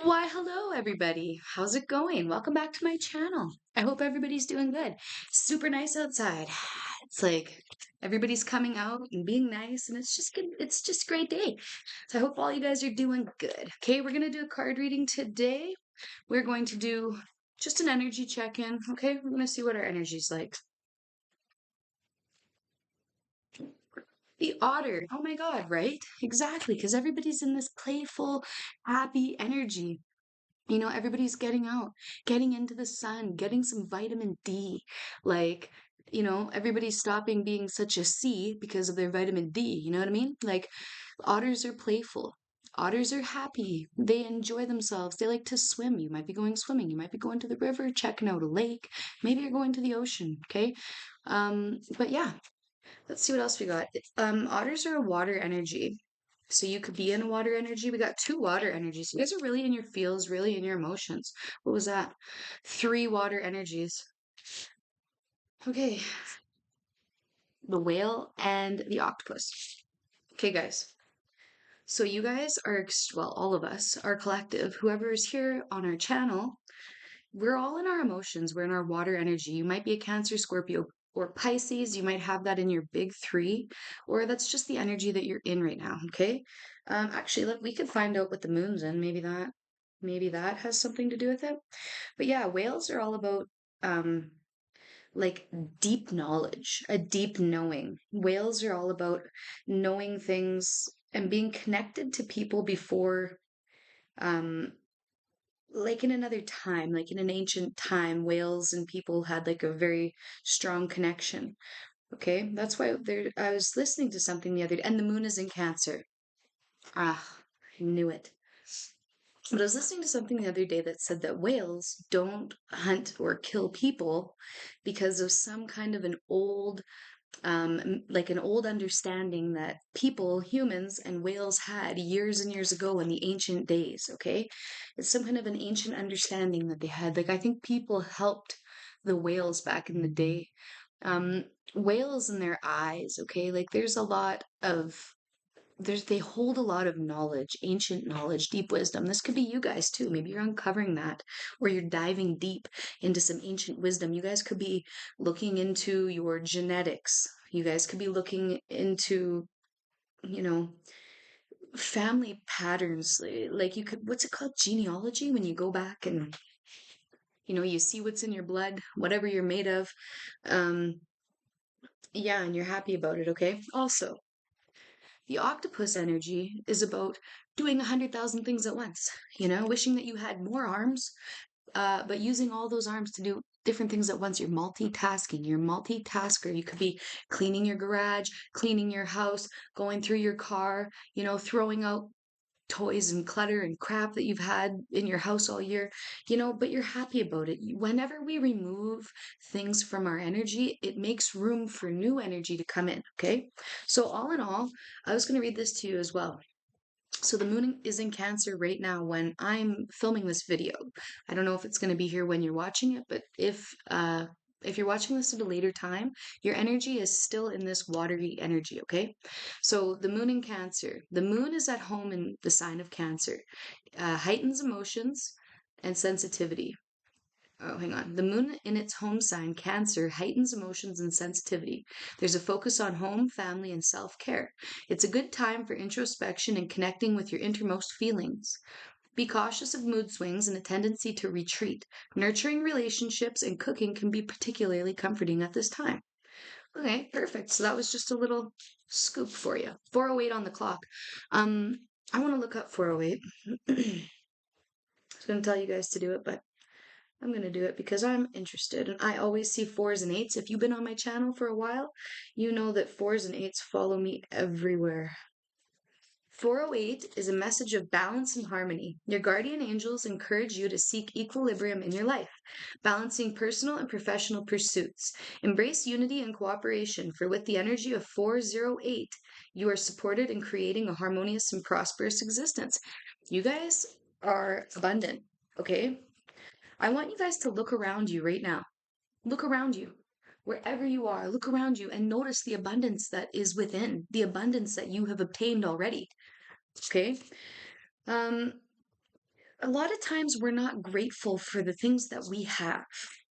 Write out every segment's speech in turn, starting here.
Why, hello, everybody. How's it going? Welcome back to my channel. I hope everybody's doing good. Super nice outside. It's like everybody's coming out and being nice, and it's just good. It's just a great day. So I hope all you guys are doing good. Okay, we're gonna do a card reading today. We're going to do just an energy check-in. Okay, we're gonna see what our energy's like. The otter. Oh my God, right? Exactly, because everybody's in this playful, happy energy. Everybody's getting out, getting into the sun, getting some vitamin D. Like, everybody's stopping being such a C because of their vitamin D. You know what I mean? Like, otters are playful. Otters are happy. They enjoy themselves. They like to swim. You might be going swimming. You might be going to the river, checking out a lake. Maybe you're going to the ocean. Okay. But yeah, let's see what else we got. Otters are a water energy. So you could be in a water energy. We got two water energies. You guys are really in your feels, really in your emotions. What was that? Three water energies. Okay. The whale and the octopus. Okay, guys. So you guys are, well, all of us, our collective, whoever is here on our channel, we're all in our emotions. We're in our water energy. You might be a Cancer, Scorpio, or Pisces. You might have that in your big three, or that's just the energy that you're in right now. Okay. Actually, look, we could find out what the moon's in. Maybe that has something to do with it. But yeah, whales are all about um like deep knowledge, a deep knowing. Whales are all about knowing things and being connected to people before um like in another time, like in an ancient time, whales and people had like a very strong connection. Okay, that's why I was listening to something the other day, and the moon is in Cancer. Ah, I knew it. But I was listening to something the other day that said that whales don't hunt or kill people because of some kind of an old like an old understanding that people, humans, and whales had years and years ago in the ancient days, okay? It's some kind of an ancient understanding that they had. Like, I think people helped the whales back in the day. Um, Whales in their eyes, okay? Like, they hold a lot of knowledge, ancient knowledge, deep wisdom. This could be you guys too. Maybe you're uncovering that, or you're diving deep into some ancient wisdom. You guys could be looking into your genetics. You guys could be looking into, you know, family patterns. Like you could, what's it called? Genealogy, when you go back and, you see what's in your blood, whatever you're made of. Um, yeah, and you're happy about it, okay? Also, the octopus energy is about doing 100,000 things at once, wishing that you had more arms, but using all those arms to do different things at once. You're multitasking, you're a multitasker. You could be cleaning your garage, cleaning your house, going through your car, throwing out toys and clutter and crap that you've had in your house all year, but you're happy about it. Whenever we remove things from our energy, it makes room for new energy to come in. Okay. So, all in all, I was going to read this to you as well. So, the moon is in Cancer right now when I'm filming this video. I don't know if it's going to be here when you're watching it, but if you're watching this at a later time, your energy is still in this watery energy, okay? So the moon in Cancer, the moon is at home in the sign of Cancer, heightens emotions and sensitivity. Oh, hang on. The moon in its home sign, Cancer, heightens emotions and sensitivity. There's a focus on home, family, and self care. It's a good time for introspection and connecting with your innermost feelings. Be cautious of mood swings and a tendency to retreat. Nurturing relationships and cooking can be particularly comforting at this time. Okay, perfect. So that was just a little scoop for you. 4:08 on the clock. I want to look up 4:08. I was going to tell you guys to do it, but I'm going to do it because I'm interested. And I always see fours and eights. If you've been on my channel for a while, you know that fours and eights follow me everywhere. 408 is a message of balance and harmony. Your guardian angels encourage you to seek equilibrium in your life, balancing personal and professional pursuits. Embrace unity and cooperation, for with the energy of 408, you are supported in creating a harmonious and prosperous existence. You guys are abundant, okay? I want you guys to look around you right now. Look around you. Wherever you are, look around you and notice the abundance that is within, the abundance that you have obtained already. Okay. Um, a lot of times we're not grateful for the things that we have.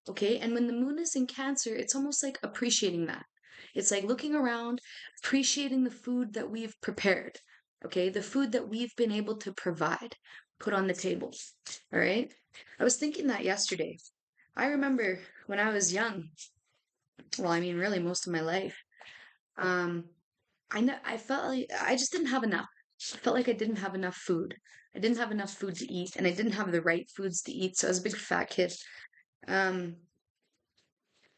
Okay. And when the moon is in Cancer, it's almost like appreciating that. It's like looking around, appreciating the food that we've prepared. Okay. The food that we've been able to provide, put on the table. All right. I was thinking that yesterday. I remember when I was young, well, I mean, really most of my life, um, I know I felt like I just didn't have enough. I felt like I didn't have enough food. I didn't have enough food to eat, and I didn't have the right foods to eat. So I was a big fat kid. Um,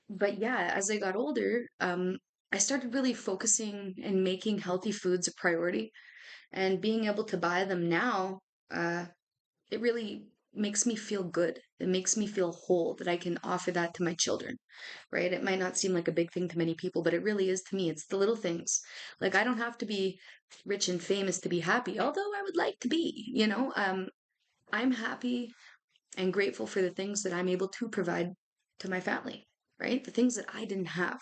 but yeah, as I got older, I started really focusing and making healthy foods a priority, and being able to buy them now. It really makes me feel good. It makes me feel whole that I can offer that to my children, right? It might not seem like a big thing to many people, but it really is to me. It's the little things. Like I don't have to be rich and famous to be happy, although I would like to be, you know. I'm happy and grateful for the things that I'm able to provide to my family, right? The things that I didn't have.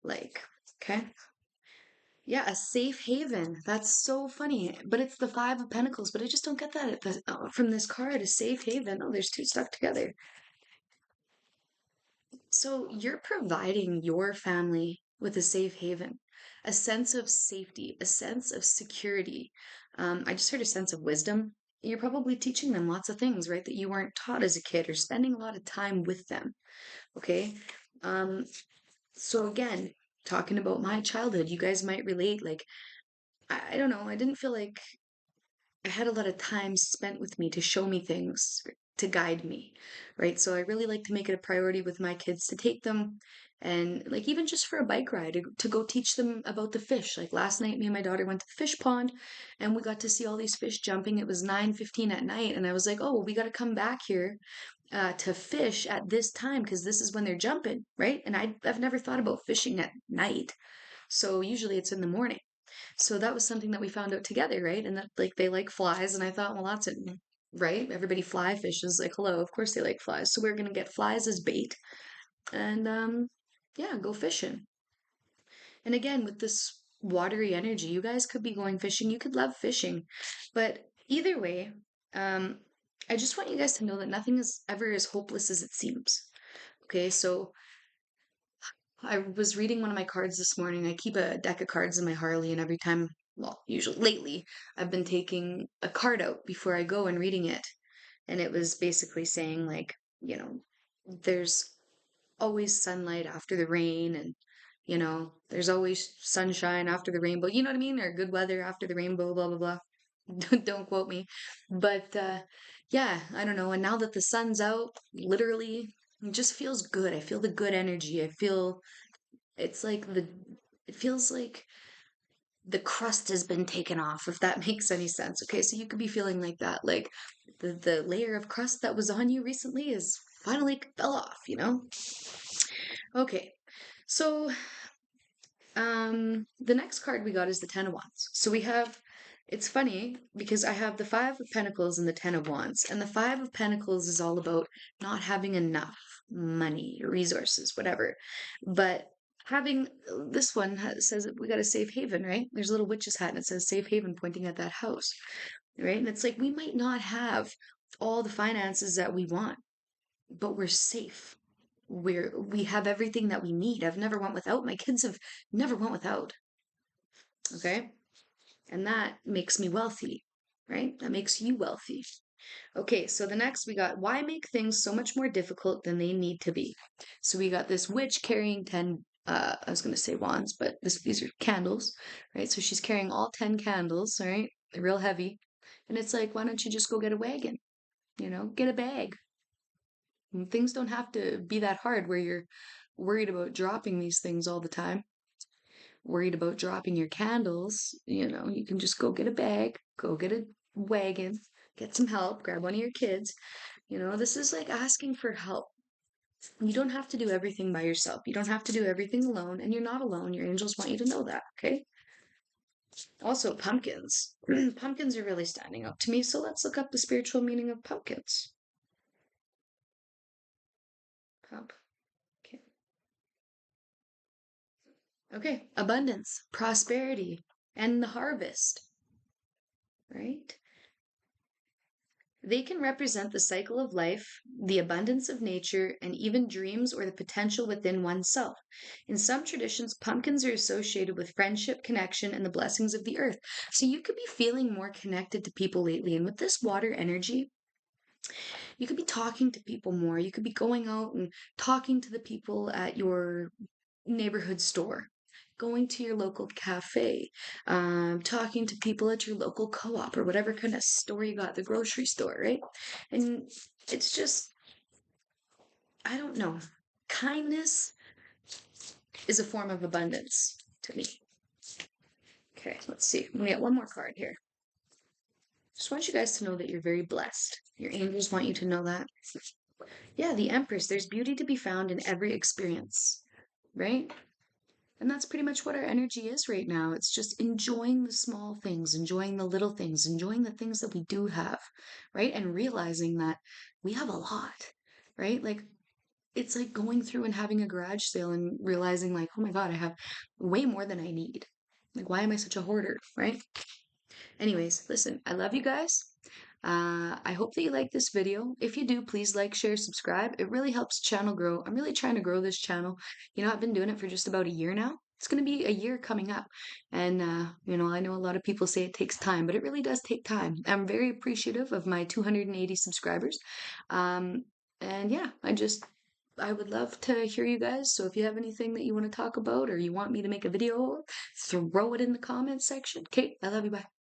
Like, okay. Yeah, a safe haven. That's so funny. But it's the Five of Pentacles. But I just don't get that from this card. A safe haven. Oh, there's two stuck together. So you're providing your family with a safe haven, a sense of safety, a sense of security. I just heard a sense of wisdom. You're probably teaching them lots of things, right, that you weren't taught as a kid or spending a lot of time with them. Okay. Um, so again, talking about my childhood, you guys might relate. Like, I don't know, I didn't feel like I had a lot of time spent with me to show me things, to guide me, right? So I really like to make it a priority with my kids to take them and like even just for a bike ride to go teach them about the fish. Like last night, me and my daughter went to the fish pond and we got to see all these fish jumping. It was 9:15 at night, and I was like, "Oh, well, we got to come back here to fish at this time because this is when they're jumping, right?" And I've never thought about fishing at night, so usually it's in the morning. So that was something that we found out together, right? And that like they like flies, and I thought, well, that's it, right? Everybody fly fishes, like hello, of course they like flies. So we're gonna get flies as bait, and yeah, go fishing. And again, with this watery energy, you guys could be going fishing. You could love fishing, but either way, um, I just want you guys to know that nothing is ever as hopeless as it seems. Okay, so I was reading one of my cards this morning. I keep a deck of cards in my Harley, and every time, well, usually lately, I've been taking a card out before I go and reading it. And it was basically saying, like, you know, there's always sunlight after the rain, and, there's always sunshine after the rainbow. You know what I mean? Or good weather after the rainbow, blah, blah, blah. Don't quote me. But yeah, I don't know. And now that the sun's out, literally, it just feels good. I feel the good energy. I feel it's like it feels like the crust has been taken off, if that makes any sense. Okay, so you could be feeling like that, like the layer of crust that was on you recently is finally fell off, you know? Okay, so the next card we got is the Ten of Wands. So we have, it's funny because I have the Five of Pentacles and the Ten of Wands. And the Five of Pentacles is all about not having enough money, resources, whatever. But having this one says that we got a safe haven, right? There's a little witch's hat and it says safe haven pointing at that house, right? And it's like we might not have all the finances that we want, but we're safe. We have everything that we need. I've never went without. My kids have never went without. Okay. And that makes me wealthy, right? That makes you wealthy. Okay, so the next we got why make things so much more difficult than they need to be? So we got this witch carrying 10 I was gonna say wands, but these are candles, right? So she's carrying all 10 candles, all right? They're real heavy. And it's like, why don't you just go get a wagon? Get a bag. And things don't have to be that hard where you're worried about dropping these things all the time, worried about dropping your candles. You can just go get a bag, go get a wagon, get some help, grab one of your kids. This is like asking for help. You don't have to do everything by yourself. You don't have to do everything alone, and you're not alone. Your angels want you to know that, okay? Also, pumpkins. Pumpkins are really standing up to me, so let's look up the spiritual meaning of pumpkins. Pumpkin. Okay, abundance, prosperity, and the harvest, right? They can represent the cycle of life, the abundance of nature, and even dreams or the potential within oneself. In some traditions, pumpkins are associated with friendship, connection, and the blessings of the earth. So you could be feeling more connected to people lately. And with this water energy, you could be talking to people more. You could be going out and talking to the people at your neighborhood store, going to your local cafe, talking to people at your local co-op or whatever kind of store you got, the grocery store, right? And it's just, I don't know. Kindness is a form of abundance to me. Okay, let's see. We got one more card here. Just want you guys to know that you're very blessed. Your angels want you to know that. Yeah, the Empress. There's beauty to be found in every experience, right? And that's pretty much what our energy is right now. It's just enjoying the small things, enjoying the little things, enjoying the things that we do have, right? And realizing that we have a lot, right? Like, it's like going through and having a garage sale and realizing, like, oh my God, I have way more than I need. Like, why am I such a hoarder, right? Anyways, listen, I love you guys. I hope that you like this video. If you do, please like, share, subscribe. It really helps the channel grow. I'm really trying to grow this channel. You know, I've been doing it for just about a year now. It's going to be a year coming up. And, you know, I know a lot of people say it takes time, but it really does take time. I'm very appreciative of my 280 subscribers. Um, and yeah, I would love to hear you guys. So if you have anything that you want to talk about or you want me to make a video, throw it in the comments section. Okay, I love you. Bye.